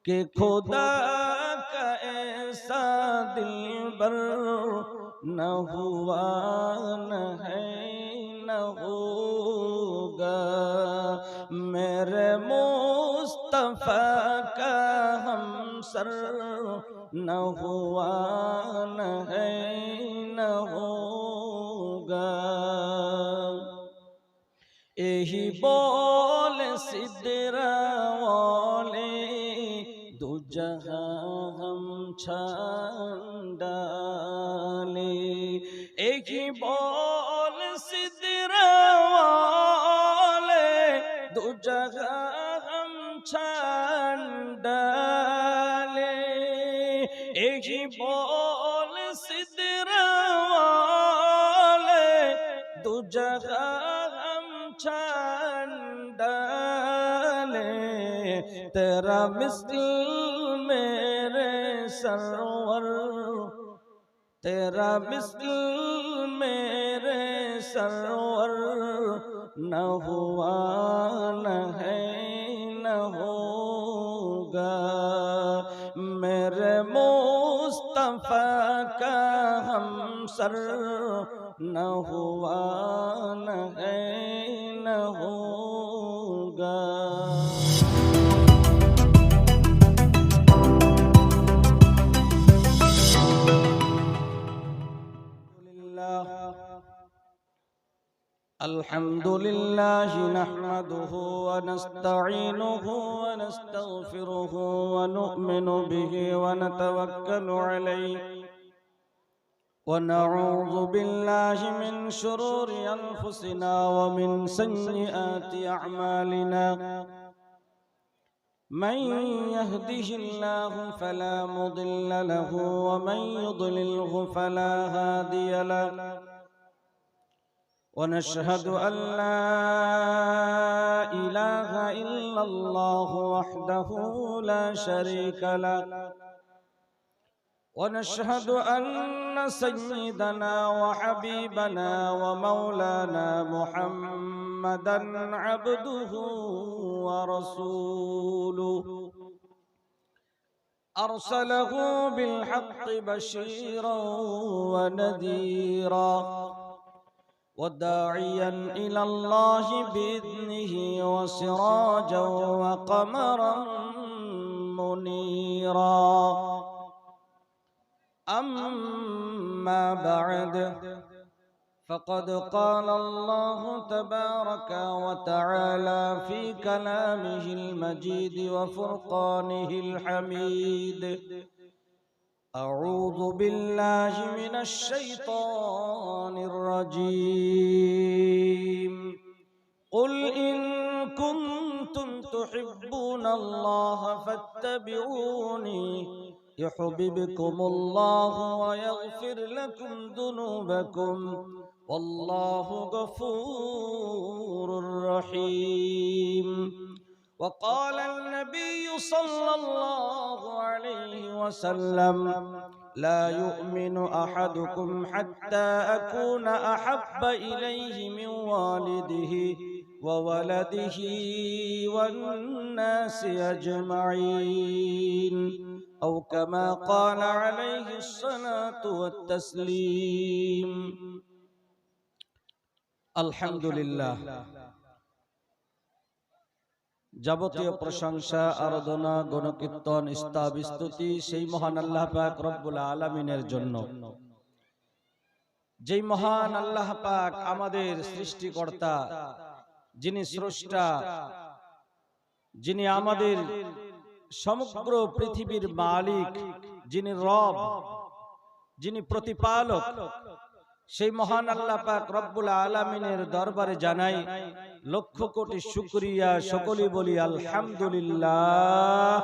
कि खुदा का ऐसा दिलबर न हुआ न है न होगा। मेरे मुस्तफा का हमसर न हुआ न है न होगा। यही बोल सिदरा वाले दो जहां हम छान डाले। यही बोल सिदरा वाले दो जहां हम छान डाले। यही बोल सिदरा वाले दो जहां छान डाले। तेरा मिस्ल मेरे सरवर, तेरा मिस्ल मेरे सरवर न हुआ न है न होगा। मेरे मुस्तफा का हमसर न हुआ न है न होगा। अल्हम्दुलिल्लाह नहमदुहु व नस्तईनुहु व नस्तगफिरुहु व नु'मिनु बिहि व नतवक्कलु अलैहि व नऊज़ु बिल्लाहि मिन शुरूरि अनफुसिना व मिन सय्यिआति अअमालिना। मन यहदिहिल्लाहु फला मुदिल्ल लहु व मन युद्लिल्हु फला हादिय लहु। ونشهد أن لا إله إلا الله وحده لا شريك له ونشهد أن سيدنا وحبيبنا ومولانا محمدا عبده ورسوله أرسله بالحق بشيرا ونذيرا وداعيا إلى الله بإذنه وسراجا وقمرا منيرا. أما بعد فقد قال الله تبارك وتعالى في كلامه المجيد وفرقانه الحميد: أعوذ بالله من الشيطان الرجيم. قل إن كنتم تحبون الله فاتبعوني يحببكم الله ويغفر لكم ذنوبكم والله غفور رحيم. وقال النبي صلى الله عليه وسلم: لا يؤمن أحدكم حتى أكون أحب إليه من والده وولده والناس أجمعين، أو كما قال عليه الصلاة والتسليم. الحمد لله। যাবতীয় প্রশংসা, আরাধনা, গণকীর্তন, স্তব স্তুতি সেই মহান আল্লাহ পাক রব্বুল আলামিনের জন্য, যেই মহান আল্লাহ পাক আমাদের সৃষ্টিকর্তা, যিনি স্রষ্টা, যিনি আমাদের সমগ্র পৃথিবীর মালিক, যিনি রব, যিনি প্রতিপালক, সেই মহান আল্লাহ পাক রব্বুল আলামিনের দরবারে জানাই লক্ষ কোটি শুকরিয়া। সকলেই বলি আলহামদুলিল্লাহ।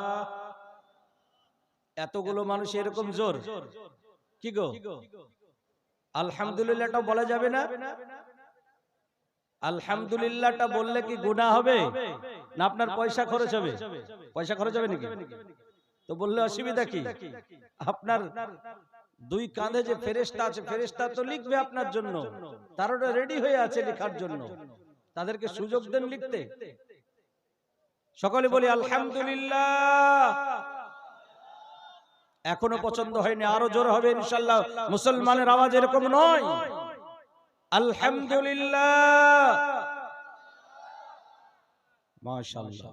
এতগুলো মানুষ এরকম জোর কি গো? আলহামদুলিল্লাহটা বলা যাবে না? আলহামদুলিল্লাহটা বললে কি গুনাহ হবে না আপনার পয়সা খরচ হবে? পয়সা খরচ হবে নাকি? তো বললে অসুবিধা কি? আপনার দুই কাঁধে যে ফেরেশতা আছে, ফেরেশতা তো লিখবে আপনার জন্য, তারা রেডি হয়ে আছে লেখার জন্য, তাদেরকে সুযোগ দেন লিখতে। সকলে বলি আলহামদুলিল্লাহ। এখনো পছন্দ হয়নি, আরো জোর হবে ইনশাআল্লাহ। মুসলমানের আওয়াজ এরকম নয়। আলহামদুলিল্লাহ, মাশাআল্লাহ।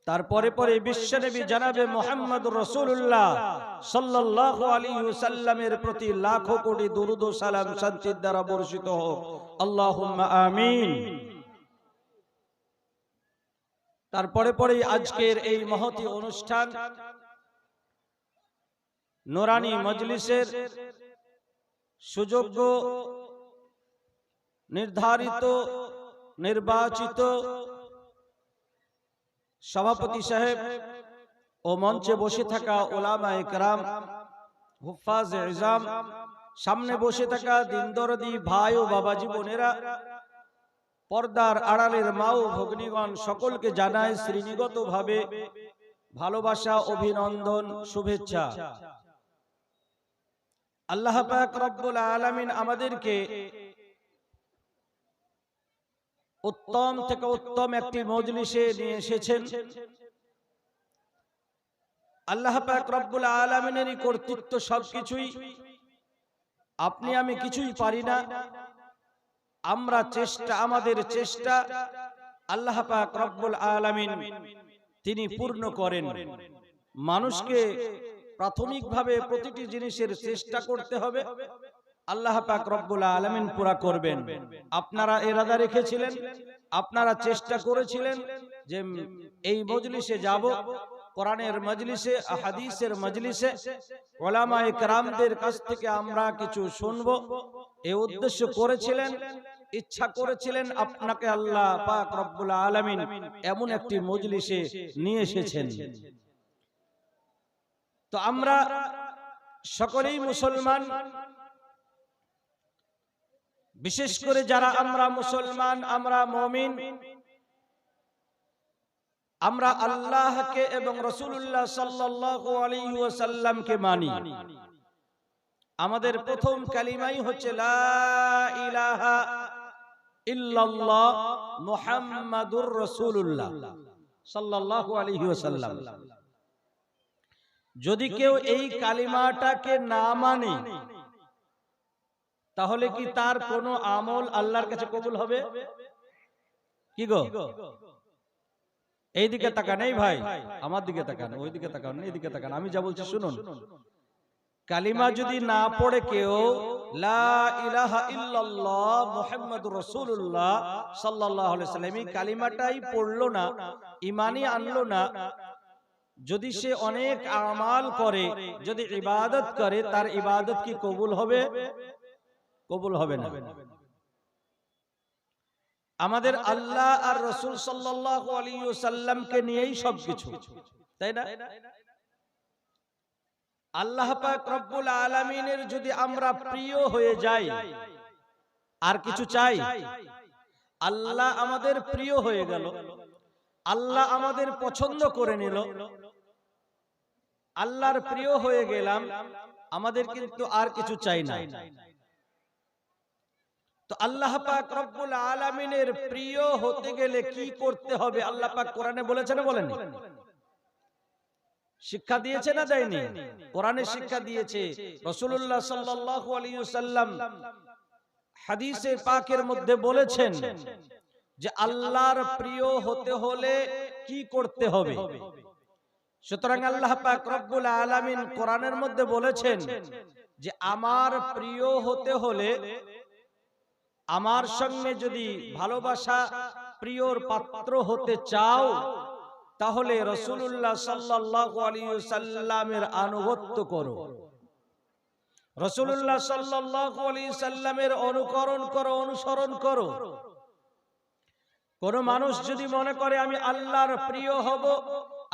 তারপরে পরে বিশ্বনবী জনাবে মুহাম্মদুর রাসূলুল্লাহ সাল্লাল্লাহু আলাইহি ওয়াসাল্লামের প্রতি লাখো কোটি দুরূদ ও সালাম শান্তির দ্বারা বর্ষিত হোক, আল্লাহুম্মা আমিন। তারপরে পরে আজকের এই মহতী অনুষ্ঠান নুরানি মজলিসের সুযোগ্য নির্ধারিত নির্বাচিত সভাপতি সাহেব ও মঞ্চে বসে থাকা উলামায়ে কেরাম, হুফাজে ইজাম, সামনে বসে থাকা দিনদরদি ভাই ও বাবাজি বোনেরা, পর্দার আড়ালের মা ও ভগ্নীগণ, সকলকে জানাই শ্রেণীগতভাবে ভালোবাসা, অভিনন্দন, শুভেচ্ছা। আল্লাহ পাক রব্বুল আলামিন আমাদেরকে উত্তম থেকে উত্তম একটি মজলিসে নিয়ে এসেছেন। আল্লাহ পাক রব্বুল আলামিনেরই কর্তৃত্ব সবকিছুই। আপনি আমি কিছুই পারি না। আমাদের চেষ্টা আল্লাহ পাক রব্বুল আলামিন তিনি পূর্ণ করেন। মানুষকে প্রাথমিকভাবে প্রতিটি জিনিসের চেষ্টা করতে হবে, আল্লাহ পাক রব্বুল আলামিন পুরা করবেন। আপনারা ইরাদা রেখেছিলেন, আপনারা চেষ্টা করেছিলেন যে এই মজলিসে যাব, কোরআনের মজলিসে, হাদিসের মজলিসে উলামায়ে কেরামদের কাছ থেকে আমরা কিছু শুনব। এই উদ্দেশ্য করেছিলেন, ইচ্ছা করেছিলেন, আপনাকে আল্লাহ পাক রব্বুল আলামিন এমন একটি মজলিসে নিয়ে এসেছেন। তো আমরা সকলেই মুসলমান, বিশেষ করে যারা আমরা মুসলমান, আমরা মুমিন, আমরা আল্লাহকে এবং রাসূলুল্লাহ সাল্লাল্লাহু আলাইহি ওয়াসাল্লামকে মানি। আমাদের প্রথম কালিমাই হচ্ছে লা ইলাহা ইল্লাল্লাহ মুহাম্মাদুর রাসূলুল্লাহ সাল্লাল্লাহু আলাইহি ওয়াসাল্লাম। যদি কেউ এই কালিমাটাকে না মানে, তাহলে কি তার কোনো আমল আল্লাহর কাছে কবুল হবে? কি গো, এইদিকে তাকান, এই ভাই আমার দিকে তাকান, ওই দিকে তাকান, এইদিকে তাকান, আমি যা বলছি শুনুন। কালিমা যদি না পড়ে কেউ লা ইলাহা ইল্লাল্লাহ মুহাম্মাদুর রাসূলুল্লাহ সাল্লাল্লাহু আলাইহি ওয়াসাল্লাম, এই কালিমাটাই পড়লো না, ঈমানই আনলো না, যদি সে অনেক আমাল করে, যদি ইবাদত করে, তার ইবাদত কি কবুল হবে? কবুল হবে না। আমাদের আল্লাহ আর রাসূল সাল্লাল্লাহু আলাইহি ওয়াসাল্লামকে নিয়েই সবকিছু, তাই না? আল্লাহ পাক রব্বুল আলামিনের যদি আমরা প্রিয় হয়ে যাই, আর কিছু চাই? আল্লাহ আমাদের প্রিয় হয়ে গেল, আল্লাহ আমাদের পছন্দ করে নিল, আল্লাহর প্রিয় হয়ে গেলাম, আমাদের কিন্তু আর কিছু চাই না। তো আল্লাহ পাক রব্বুল আলামিনের প্রিয় হতে গেলে কি করতে হবে? আল্লাহ পাক কোরআনে বলেছেন না বলেননি? শিক্ষা দিয়েছে না দেয়নি? কোরআনে শিক্ষা দিয়েছে। রাসূলুল্লাহ সাল্লাল্লাহু আলাইহি ওয়াসাল্লাম হাদিসে পাকের মধ্যে বলেছেন যে আল্লাহর প্রিয় হতে হলে কি করতে হবে। সুতরাং আল্লাহ পাক রব্বুল আলামিন কোরআনের মধ্যে বলেছেন যে আমার প্রিয় হতে হলে, আমার সঙ্গে যদি ভালোবাসা, প্রিয়র পাত্র হতে চাও, তাহলে রাসূলুল্লাহ সাল্লাল্লাহু আলাইহি ওয়াসাল্লামের আনুগত্য করো, রাসূলুল্লাহ সাল্লাল্লাহু আলাইহি ওয়াসাল্লামের অনুকরণ করো, অনুসরণ করো। কোন মানুষ যদি মনে করে আমি আল্লাহর প্রিয় হব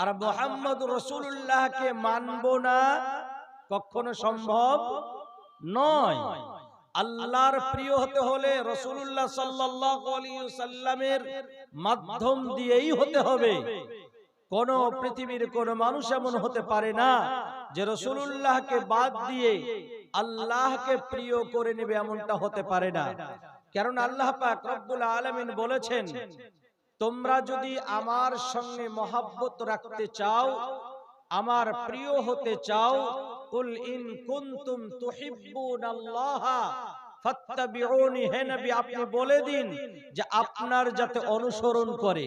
আর মুহাম্মদ রাসূলুল্লাহকে মানব না, কখনো সম্ভব নয়। আল্লাহর প্রিয় হতে হলে রাসূলুল্লাহ সাল্লাল্লাহু আলাইহি ওয়াসাল্লামের মাধ্যম দিয়েই হতে হবে। কোন পৃথিবীর কোন মানুষ এমন হতে পারে না যে রাসূলুল্লাহকে বাদ দিয়ে আল্লাহকে প্রিয় করে নেবে, এমনটা হতে পারে না। কারণ আল্লাহ পাক রব্বুল আলামিন বলেছেন, তোমরা যদি আমার সঙ্গে মহব্বত রাখতে চাও আমার প্রিয় হতে চাও, কুল ইন কুনতুম তুহিব্বুনাল্লাহ ফাত্তাবিউনি, হে নবী আপনি বলে দিন যে আপনার যাতে অনুসরণ করে,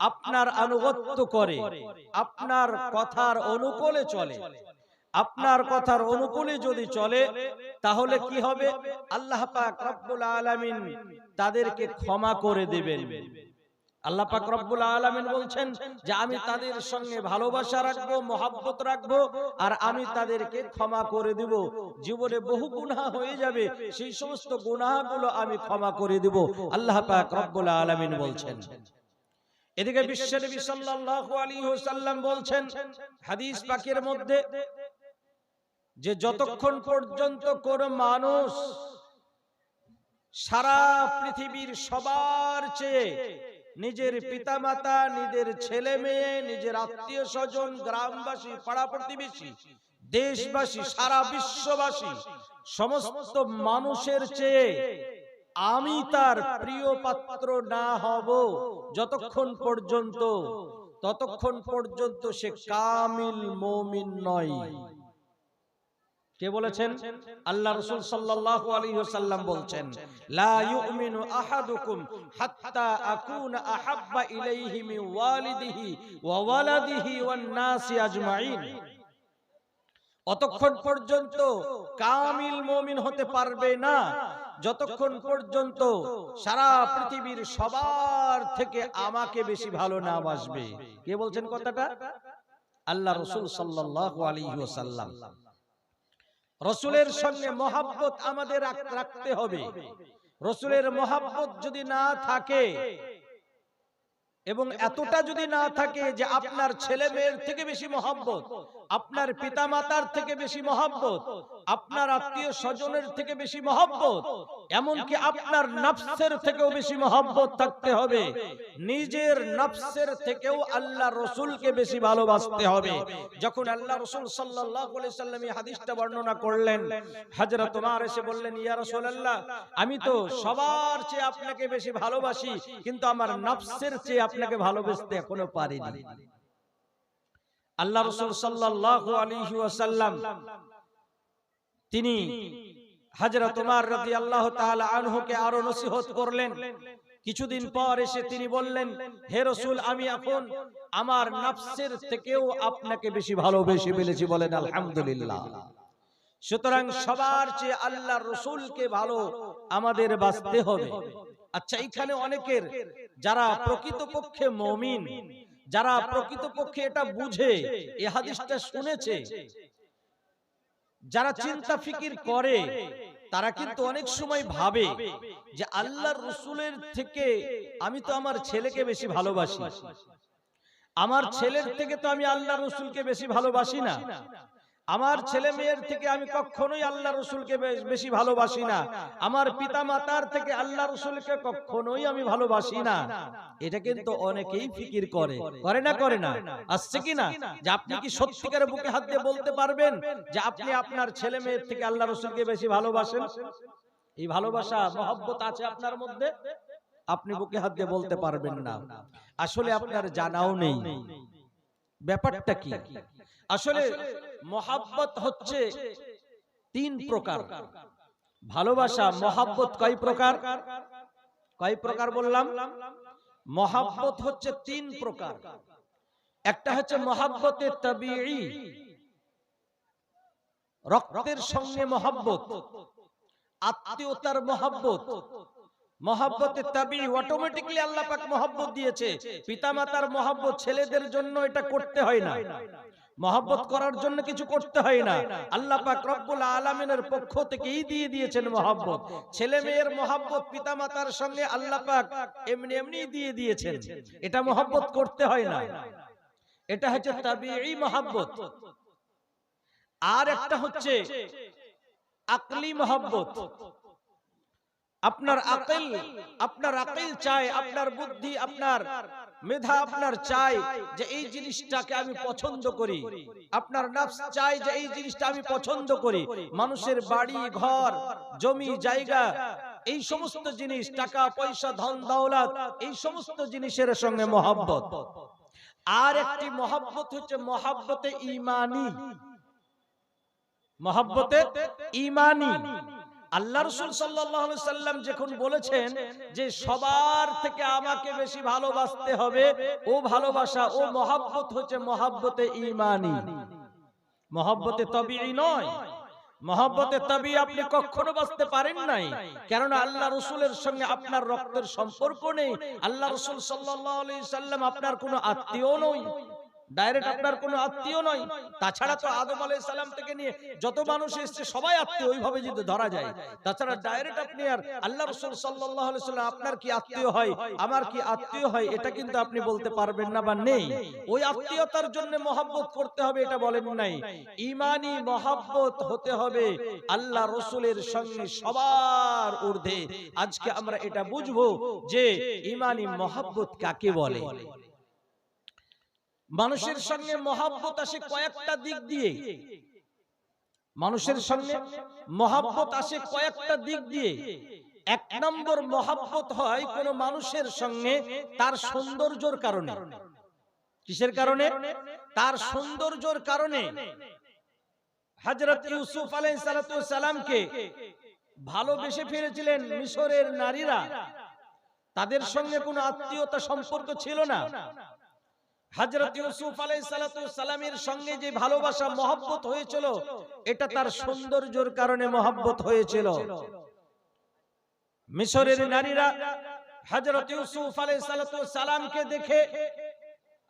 আপনার আনুগত্য করে, আপনার কথার অনুকূলে চলে। আপনার কথার অনুকূলে যদি চলে তাহলে কি হবে? আল্লাহ পাক রব্বুল আলামিন তাদেরকে ক্ষমা করে দেবেন। আল্লাহ পাক রব্বুল আলামিন বলছেন যে আমি তাদের সঙ্গে ভালোবাসা রাখবো, মহব্বত রাখবো, আর আমি তাদেরকে ক্ষমা করে দেব। জীবনে বহু গুনাহ হয়ে যাবে, সেই সমস্ত গুনাহগুলো আমি ক্ষমা করে দেব, আল্লাহ পাক রব্বুল আলামিন বলছেন। এদিকে বিশ্বনবী সাল্লাল্লাহু আলাইহি ওয়াসাল্লাম বলছেন হাদিস পাকের মধ্যে যে যতক্ষণ পর্যন্ত কোন মানুষ সারা পৃথিবীর সবার চেয়ে নিজের পিতামাতা, নিজের ছেলে মেয়ে, নিজের আত্মীয় স্বজন, গ্রামবাসী, পাড়া প্রতিবেশী, দেশবাসী, সারা বিশ্ববাসী, সমস্ত মানুষের চেয়ে আমি তার প্রিয় পাত্র না হব যতক্ষণ পর্যন্ত, ততক্ষণ পর্যন্ত সে কামিল মুমিন নয়। কে বলেছেন? আল্লাহ রাসূল সাল্লাল্লাহু আলাইহি ওয়াসাল্লাম বলছেন, লা ইউমিনু আহাদুকুম হাত্তা আকুনা আহাব্বা ইলাইহি মিন ওয়ালিদিহি ওয়া ওয়ালাদিহি ওয়ান নাসি আজমাইন। অতক্ষণ পর্যন্ত কামিল মুমিন হতে পারবে না যতক্ষণ পর্যন্ত সারা পৃথিবীর সবার থেকে আমাকে বেশি ভালো না বাসবে। কে বলছেন কথাটা? আল্লাহ রাসূল সাল্লাল্লাহু আলাইহি ওয়াসাল্লাম। রাসূলের সঙ্গে মহব্বত আমাদের রাখতে হবে। রাসূলের মহব্বত যদি না থাকে এবং এতটা যদি না থাকে যে আপনার ছেলে মেয়ের থেকে বেশি মহব্বত, আপনার পিতামাতার থেকে বেশি মহব্বত, আপনার আত্মীয় স্বজনের থেকে বেশি মহব্বত, এমনকি আপনার নফসের থেকেও বেশি মহব্বত থাকতে হবে। নিজের নফসের থেকেও আল্লাহ রাসূলকে বেশি ভালোবাসতে হবে। যখন আল্লাহ রাসূল সাল্লাল্লাহু আলাইহি সাল্লাম এই হাদিসটা বর্ণনা করলেন, হযরত ওমর এসে বললেন, ইয়া রাসূলুল্লাহ, আমি তো সবার চেয়ে আপনাকে বেশি ভালোবাসি, কিন্তু আমার নফসের চেয়ে আপনাকে ভালোবাসতে এখনো পারিনি। আল্লাহ রাসূল সাল্লাল্লাহু আলাইহি ওয়াসাল্লাম তিনি হযরত ওমর রাদিয়াল্লাহু তাআলা আনহুকে আরো নসিহত করলেন। কিছুদিন পর এসে তিনি বললেন, হে রাসূল, আমি এখন আমার নফসের থেকেও আপনাকে বেশি ভালোবেসে ফেলেছি। বলেন আলহামদুলিল্লাহ। সুতরাং সবার চেয়ে আল্লাহর রাসূলকে ভালো আমাদের বাসতে হবে। আচ্ছা, এখানে অনেকের যারা প্রকৃতপক্ষে মুমিন, যারা প্রকৃতপক্ষে এটা বুঝে, এই হাদিসটা শুনেছে, যারা চিন্তা ফিকির করে, তারা কিন্তু অনেক সময় ভাবে যে আল্লাহর রাসূলের থেকে আমি তো আমার ছেলেকে বেশি ভালোবাসি, আমার ছেলের থেকে তো আমি আল্লাহর রাসূলকে বেশি ভালোবাসি না, আমার ছেলে মেয়ের থেকে আমি কখনোই আল্লাহ রাসূলকে বেশি ভালোবাসি না, আমার পিতা মাতার থেকে আল্লাহ রাসূলকে কখনোই আমি ভালোবাসি না। এটা কিন্তু অনেকেই ফিকির করে, করে না? করে না? আসছে কি না? যে আপনি কি সত্যিকারে বুকে হাত দিয়ে বলতে পারবেন যে আপনি আপনার ছেলে মেয়ের থেকে আল্লাহ রাসূলকে বেশি ভালোবাসেন? এই ভালোবাসা, মহব্বত আছে আপনার মধ্যে? আপনি বুকে হাত দিয়ে বলতে পারবেন না। আসলে আপনার জানাও নেই ব্যাপারটা কি। আসলে মহব্বত হচ্ছে তিন প্রকার। ভালোবাসা, মহব্বত কয় প্রকার? কয় প্রকার বললাম? মহব্বত হচ্ছে তিন প্রকার। একটা হচ্ছে মহব্বতে তাবিঈ, রক্তের সঙ্গে মহব্বত, আত্মীয়তার মহব্বত। মহব্বতে তাবিঈ, অটোমেটিক্যালি আল্লাহ পাক মহব্বত দিয়েছে। পিতামাতার মহব্বত ছেলেদের জন্য এটা করতে হয় না, মহব্বত করার জন্য কিছু করতে হয় না, আল্লাহ পাক রব্বুল আলামিনের পক্ষ থেকেই দিয়ে দিয়েছেন মহব্বত। ছেলে মেয়ের মহব্বত পিতামাতার সঙ্গে আল্লাহ পাক এমনি এমনি দিয়ে দিয়েছেন, এটা মহব্বত করতে হয় না। এটা হচ্ছে তাবিঈ মহব্বত। আর একটা হচ্ছে আকলি মহব্বত। আপনার আকল চায়, আপনার বুদ্ধি, আপনার মেধা আপনার চাই যে এই জিনিসটাকে আমি পছন্দ করি, আপনার নফস চাই যে এই জিনিসটা আমি পছন্দ করি। মানুষের বাড়ি ঘর, জমি জায়গা, এই সমস্ত জিনিস, টাকা পয়সা, ধন দৌলত, এই সমস্ত জিনিসের সঙ্গে মহব্বত। আর একটি মহব্বত হচ্ছে মহব্বতে ঈমানী। মহব্বতে ঈমানী আল্লাহ রাসূল সাল্লাল্লাহু আলাইহি সাল্লাম যখন বলেছেন যে সবার থেকে আমাকে বেশি ভালোবাসতে হবে, ও ভালোবাসা ও মহব্বত হচ্ছে মহব্বতে ঈমানী, মহব্বতে তাবিঈ নয়। মহব্বতে তাবিঈ আপনি কখনো বাঁচতে পারেন নাই, কারণ আল্লাহ রাসূলের সঙ্গে আপনার রক্তের সম্পর্ক নেই। আল্লাহ রাসূল সাল্লাল্লাহু আলাইহি সাল্লাম আপনার কোনো আত্মীয় নয়, ডাইরেক্ট আপনার কোনো আত্মীয় নয়। তাছাড়া তো আদম আলাইহিস সালাম থেকে নিয়ে যত মানুষ এসেছে সবাই আত্মীয়, ওইভাবে যদি ধরা যায়। তাছাড়া ডাইরেক্ট আপনি আর আল্লাহ রাসূল সাল্লাল্লাহু আলাইহি সাল্লাম আপনার কি আত্মীয় হয়, আমার কি আত্মীয় হয়, এটা কিন্তু আপনি বলতে পারবেন না বা নেই। ওই আত্মীয়তার জন্য মহব্বত করতে হবে এটা বলেন নাই। ঈমানী মহব্বত হতে হবে আল্লাহ রাসূলের সঙ্গে সবার ঊর্ধ্বে। আজকে আমরা এটা বুঝবো যে ঈমানী মহব্বত কাকে বলে। মানুষের সঙ্গে মহব্বত আসে কয়েকটা দিক দিয়ে, মানুষের সঙ্গে মহব্বত আসে কয়েকটা দিক দিয়ে। এক নম্বর মহব্বত হয় কোন মানুষের সঙ্গে তার সৌন্দর্যের কারণে। কিসের কারণে? তার সৌন্দর্যের কারণে। হযরত ইউসুফ আলাইহিস সালামকে ভালোবেসে ফেলেছিলেন মিশরের নারীরা, তাদের সঙ্গে কোনো আত্মীয়তা সম্পর্ক ছিল না। হযরত ইউসুফ আলাইহিস সালামের সঙ্গে যে ভালোবাসা মহব্বত হয়েছিল, এটা তার সৌন্দর্যের কারণে মহব্বত হয়েছিল। মিশরের নারীরা হযরত ইউসুফ আলাইহিস সালামকে দেখে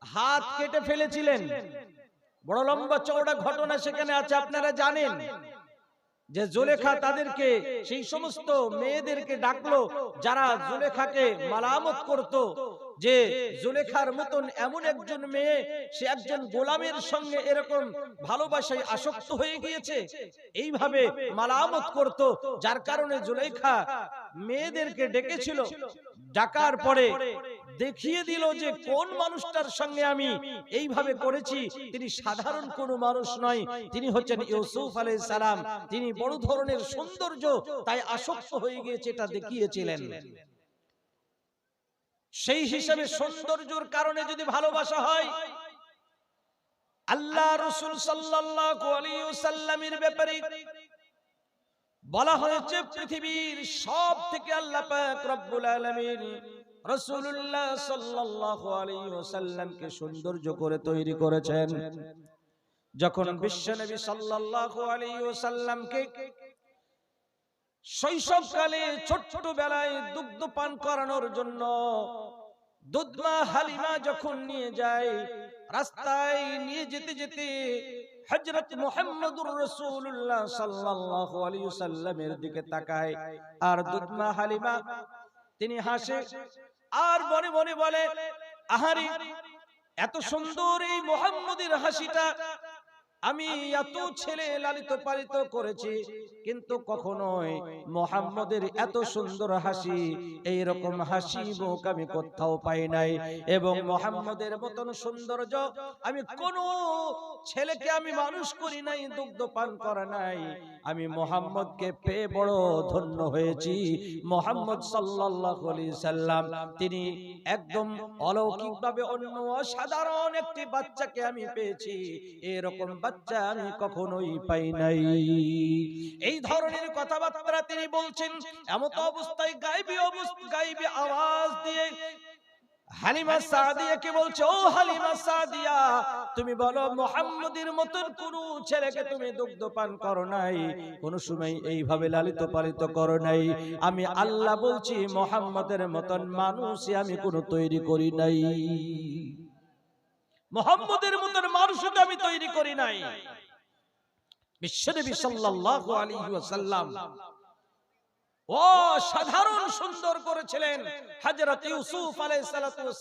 হাত কেটে ফেলেছিলেন। বড় লম্বা চওড়া ঘটনা সেখানে আছে, আপনারা জানেন যে জুলেখা তাদেরকে, সেই সমস্ত মেয়েদেরকে ডাকলো যারা জুলেখাকে মালামত করত, যে জুলেখার মতন এমন একজন মেয়ে, সে একজন গোলামের সঙ্গে এরকম ভালোবাসায় আসক্ত হয়ে গিয়েছে, এইভাবে মালামত করত। যার কারণে জুলেখা মেয়েদেরকে ডেকেছিল। ডাকার পরে দেখিয়ে দিল যে কোন মানুষটার সঙ্গে আমি এইভাবে করেছি, তিনি সাধারণ কোনো মানুষ নয়, তিনি হচ্ছেন ইউসুফ আলাইহিস সালাম। তিনি বড় ধরনের সৌন্দর্য, তাই আসক্ত হয়ে গিয়েছে, এটা দেখিয়েছিলেন। সেই হিসাবে সৌন্দর্যের কারণে যদি ভালোবাসা হয়, আল্লাহ রাসূল সাল্লাল্লাহু আলাইহি ওয়াসাল্লামের ব্যাপারে বলা হয়েছে পৃথিবীর সব থেকে আল্লাহ পাক রব্বুল আলামিন রাসূলুল্লাহ সাল্লাল্লাহু আলাইহি ওয়াসাল্লামকে সৌন্দর্য করে তৈরি করেছেন। যখন বিশ্বনবী সাল্লাল্লাহু আলাইহি ওয়াসাল্লামকে শৈশবকালে ছোট বেলায় দুগ্ধ পান করানোর জন্য দুধমা হালিমা যখন নিয়ে যায়, রাস্তায় নিয়ে যেতে যেতে হযরত মুহাম্মদুর রাসূলুল্লাহ সাল্লাল্লাহু আলাইহি ওয়াসাল্লামের দিকে তাকায়, আর দুধমা হালিমা তিনি হাসে আর মনে মনে বলে, আহারে এত সুন্দর এই মুহাম্মদের হাসিটা আমি এত ছেলে লালিত পালিত করেছি, কিন্তু কখনোই মুহাম্মদের এত সুন্দর হাসি, এই রকম হাসি মুখ আমি কোথাও পাই নাই। এবং মুহাম্মদের মতন সৌন্দর্য আমি কোন ছেলেকে আমি মানুষ করি নাই, দুগ্ধ পান করা নাই। আমি মুহাম্মদকে পেয়ে বড় ধন্য হয়েছি। মুহাম্মদ সাল্লাল্লাহু আলাইহি সাল্লাম তিনি একদম অলৌকিকভাবে অন্য অসাধারণ একটি বাচ্চাকে আমি পেয়েছি, এরকম বাচ্চা আমি কখনোই পাই নাই। এই ধরনের কথাবার্তা তিনি বলছেন। এমত অবস্থায় গায়বী আওয়াজ দিয়ে হালিমা সাদিয়াকে বলছে, ও হালিমা সাদিয়া, তুমি বলো মুহাম্মদের মতন কোন ছেলেকে তুমি দুগ্ধ পান করো নাই, কোন সময় এইভাবে লালিত পালিত করো নাই। আমি আল্লাহ বলছি মুহাম্মদের মতন মানুষ আমি কোন তৈরি করি নাই, মুহাম্মদের মতন মানুষ আমি তৈরি করি নাই। বিশ্বনবী সাল্লাল্লাহু আলাইহি ওয়াসাল্লাম ও সাধারণ সুন্দর করেছিলেন। হযরত ইউসুফ আলাইহিস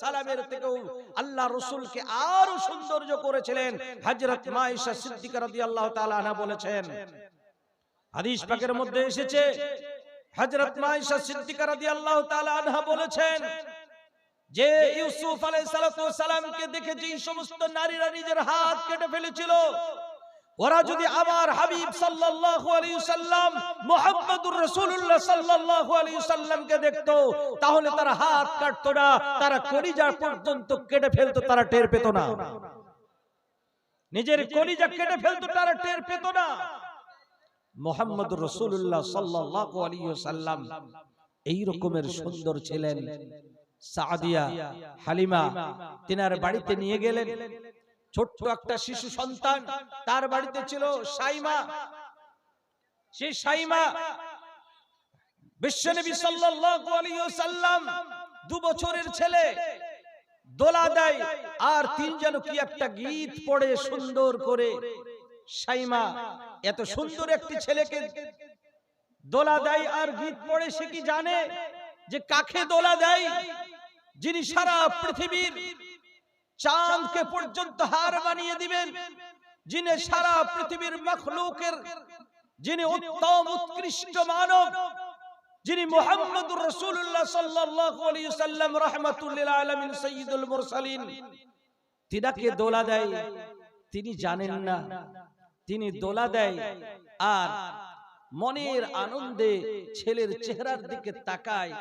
সালামের থেকেও আল্লাহ রাসূলকে আরো সৌন্দর্য করেছিলেন। হযরত মায়েশা সিদ্দিকা রাদিয়াল্লাহু তাআলা আনহা বলেছেন, হাদিস পাকের মধ্যে এসেছে, হযরত মায়েশা সিদ্দিকা রাদিয়াল্লাহু তাআলা আনহা বলেছেন যে ইউসুফ আলাইহিস সালামকে দেখে যে সমস্ত নারীরা নিজের হাত কেটে ফেলেছিল, ওরা যদি আমার হাবিব সাল্লাল্লাহু আলাইহি ওয়াসাল্লাম মুহাম্মদুর রাসূলুল্লাহ সাল্লাল্লাহু আলাইহি ওয়াসাল্লামকে দেখতো, তাহলে তারা হাত কাটতো না, তারা কলিজা পর্যন্ত কেটে ফেলতো, তারা টের পেত না। নিজের কলিজা কেটে ফেলতো, তারা টের পেত না। মুহাম্মদুর রাসূলুল্লাহ সাল্লাল্লাহু আলাইহি ওয়াসাল্লাম এই রকমের সুন্দর ছিলেন। সাদিয়া হালিমা তিনার বাড়িতে নিয়ে গেলেন। ছোট্ট একটা শিশু সন্তান, তার বাড়িতে ছিল সাইমা। সেই সাইমা বিশ্বনবী সাল্লাল্লাহু আলাইহি ওয়াসাল্লাম 2 বছরের ছেলে, দোলা দেয় আর তিন যেন কি একটা গীত পড়ে সুন্দর করে। সাইমা এত সুন্দর একটি ছেলেকে দোলা দেয় আর গীত পড়ে, সে কি জানে যে কাকে দোলা দেয়? যিনি সারা পৃথিবীর চাঁদকে পর্যন্ত হার বানিয়ে দিবেন, যিনি সারা পৃথিবীর মাখলুকের যিনি উত্তম উৎকৃষ্ট মানব, যিনি মুহাম্মদুর রাসূলুল্লাহ সাল্লাল্লাহু আলাইহি ওয়াসাল্লাম রাহমাতুল লিল আলামিন সাইয়্যিদুল মুরসালিন, তিনাকে দোলা দেয়। তিনি জানেন না, তিনি দোলা দেয় আর মনের আনন্দে ছেলের চেহারার দিকে তাকায়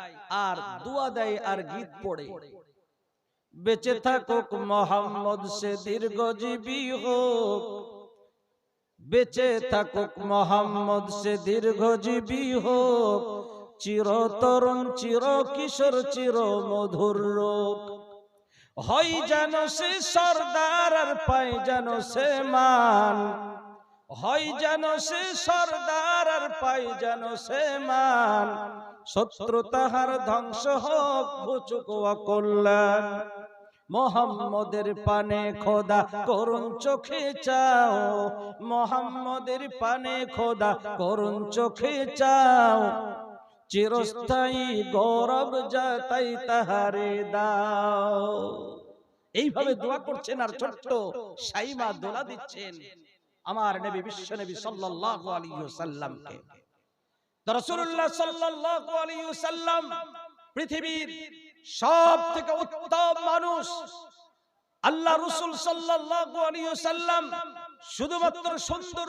আর দোয়া দেয় আর গীত পড়ে। বেঁচে থাকুক মোহাম্মদ সে দীর্ঘজীবী হোক, বেঁচে থাকুক মোহাম্মদ সে দীর্ঘজীবী হোক, চিরতরুণ চির কিশোর চির মধুর রোগ, হয় যেন সে সরদার আর পায় যেন সে মান, হয় যেন সে সরদার আর পায় যেন সে মান, শত্রু তাহার ধ্বংস হোক ঘুচুক অকল্যাণ। মোহাম্মদের পানে খোদা করুণ চোখে চাও, মোহাম্মদের পানে খোদা করুণ চোখে চাও, চিরস্থায়ী গৌরব যাতাই তাহারে দাও। এইভাবে দোয়া করছেন আর ছোট্ট সাইমা দোলা দিচ্ছেন আমার নবী বিশ্ব নবী সাল্লাল্লাহু আলাইহি ওয়াসাল্লামকে। রাসূলুল্লাহ সাল্লাল্লাহু আলাইহি ওয়াসাল্লাম পৃথিবীর সবথেকে উত্তম মানুষ। আল্লাহ রাসূল সাল্লাল্লাহু আলাইহি ওয়াসাল্লাম শুধুমাত্র সুন্দর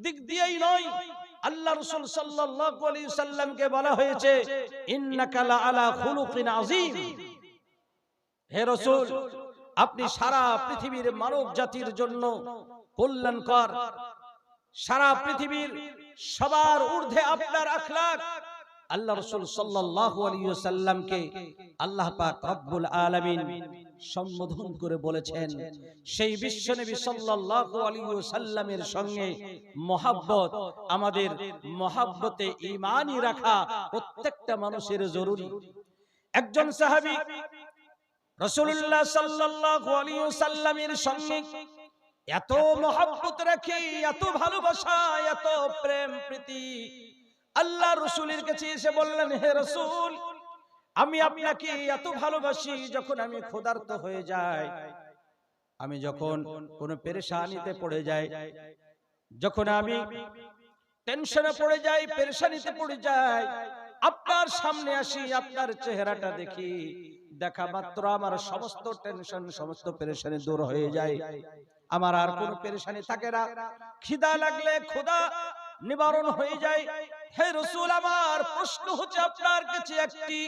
দিক দিয়েই নয়, আল্লাহ রাসূল সাল্লাল্লাহু আলাইহি ওয়াসাল্লামকে বলা হয়েছে ইন্নাকা লা আলা খুলুকিন আযীম। হে রাসূল, আপনি সারা পৃথিবীর মানব জাতির জন্য কল্যাণকর, সারা পৃথিবীর সবার ঊর্ধ্বে আপনার আখলাক। আল্লাহ রাসূল সাল্লাল্লাহু আলাইহি ওয়াসাল্লামকে আল্লাহ পাক রব্বুল আলামিন সম্বোধন করে বলেছেন, সেই বিশ্বনবী সাল্লাল্লাহু আলাইহি ওয়াসাল্লামের সঙ্গে মহব্বত, আমাদের মহব্বতে ঈমানই রাখা প্রত্যেকটা মানুষের জরুরি। একজন সাহাবী রাসূলুল্লাহ সাল্লাল্লাহু আলাইহি ওয়াসাল্লামের সঙ্গে এত মহব্বত রাখে, এত ভালোবাসা, এত প্রেম প্রীতি, আল্লাহ রাসূলের কাছে এসে বললেন, হে রাসূল, আমি আপনাকে এত ভালোবাসি, যখন আমি ক্ষুধার্ত হয়ে যাই, আমি যখন কোনো পেরেশানিতে পড়ে যাই, যখন আমি টেনশনে পড়ে যাই, পেরেশানিতে পড়ে যাই, আপনার সামনে আসি, আপনার চেহারাটা দেখি, দেখা মাত্র আমার সমস্ত টেনশন, সমস্ত পেরেশানি দূর হয়ে যায়, আমার আর কোনো পেরেশানি থাকে না। খিদা লাগলে ক্ষুধা নিবারণ হয়ে যায়। হে রাসূল, আমার প্রশ্ন হচ্ছে আপনার কাছে একটি,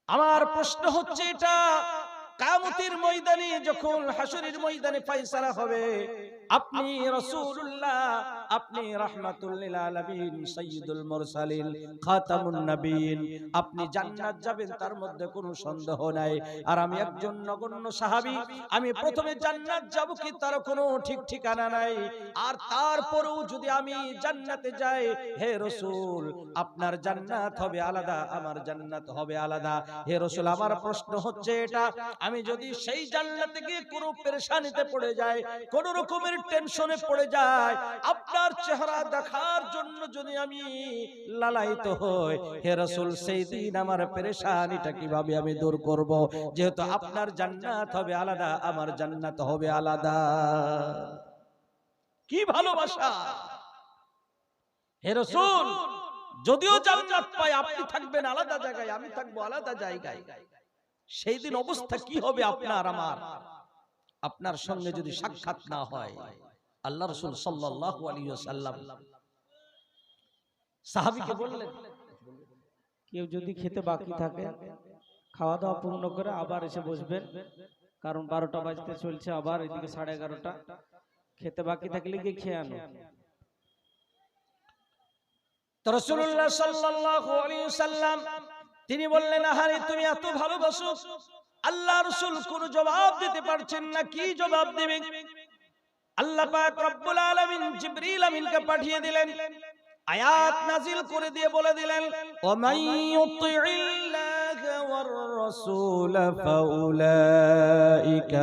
আমার প্রশ্ন হচ্ছে এটা, কিয়ামতের ময়দানে যখন হাসরের ময়দানে ফয়সালা হবে, আপনি রাসূলুল্লাহ, আপনি রাহমাতুল লিল আলামিন, সাইয়্যিদুল মুরসালিন, খাতামুন নবিয়্যিন, আপনি জান্নাত যাবেন, তার মধ্যে কোনো সন্দেহ নাই। আর আমি একজন নগণ্য সাহাবী, আমি প্রথমে জান্নাত যাব কি তার কোনো ঠিক ঠিকানা নাই। আর তারপরেও যদি আমি জান্নাতে যাই, হে রাসূল, আপনার জান্নাত হবে আলাদা, আমার জান্নাত হবে আলাদা। হে রাসূল, আমার প্রশ্ন হচ্ছে এটা, আমি যদি সেই জান্নাতে গিয়ে কোনো পেরেশানিতে পড়ে যাই, কোন রকমের টেনশনে পড়ে যাই, আপনার চেহারা দেখার জন্য যদি আমি লালায়িত হই, হে রাসূল, সেই দিন আমার পেরেশানিটা কিভাবে আমি দূর করব? যেহেতু আপনার জান্নাত হবে আলাদা, আমার জান্নাত হবে আলাদা। কি ভালোবাসা! হে রাসূল, যদিও জান্নাত পাই, আপনি থাকবেন আলাদা জায়গায়, আমি থাকবো আলাদা জায়গায়, সেই দিন অবস্থা কি হবে আপনার আমার? আপনার সঙ্গে যদি সাক্ষাৎ না হয়, আল্লাহ রাসূল সাল্লাল্লাহু আলাইহি ওয়াসাল্লাম সাহাবীকে বললেন, কেউ যদি খেতে বাকি থাকে খাওয়া দাওয়া পূর্ণ করে আবার এসে বসবেন, কারণ 12টা বাজতে চলছে, আবার এদিকে 11:30। খেতে বাকি থাকলে কি খেয়ে আনো। তো রাসূলুল্লাহ সাল্লাল্লাহু আলাইহি ওয়াসাল্লাম তিনি বললেন, আহারে তুমি এত ভালোবাসো। আল্লাহ রাসূল কোন জবাব দিতে পারছেন না, কি জবাব দিবেন। আল্লাহ পাক রব্বুল আলামিন জিবরিল আমিনকে পাঠিয়ে দিলেন, আয়াত নাজিল করে দিয়ে বলে দিলেন, ওয়া মান ইউতিইল্লাহা ওয়ার রাসূল ফাউলাইকা